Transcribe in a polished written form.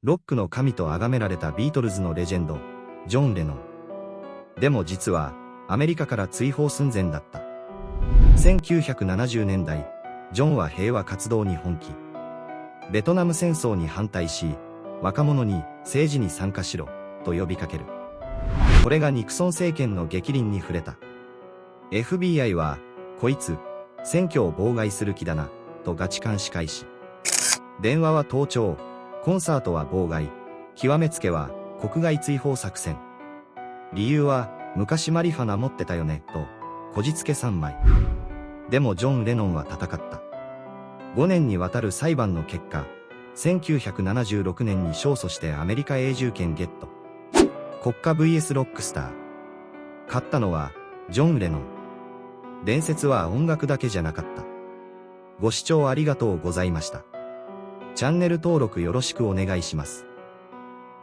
ロックの神と崇められたビートルズのレジェンド、ジョン・レノン。でも実は、アメリカから追放寸前だった。1970年代、ジョンは平和活動に奔起。ベトナム戦争に反対し、若者に政治に参加しろ、と呼びかける。これがニクソン政権の逆鱗に触れた。FBI は、こいつ、選挙を妨害する気だな、とガチ監視開始。電話は盗聴、コンサートは妨害、極めつけは国外追放作戦。理由は、昔マリファナ持ってたよね、と、こじつけ3枚。でもジョン・レノンは戦った。5年にわたる裁判の結果、1976年に勝訴してアメリカ永住権ゲット。国家 vs ロックスター。勝ったのは、ジョン・レノン。伝説は音楽だけじゃなかった。ご視聴ありがとうございました。チャンネル登録よろしくお願いします。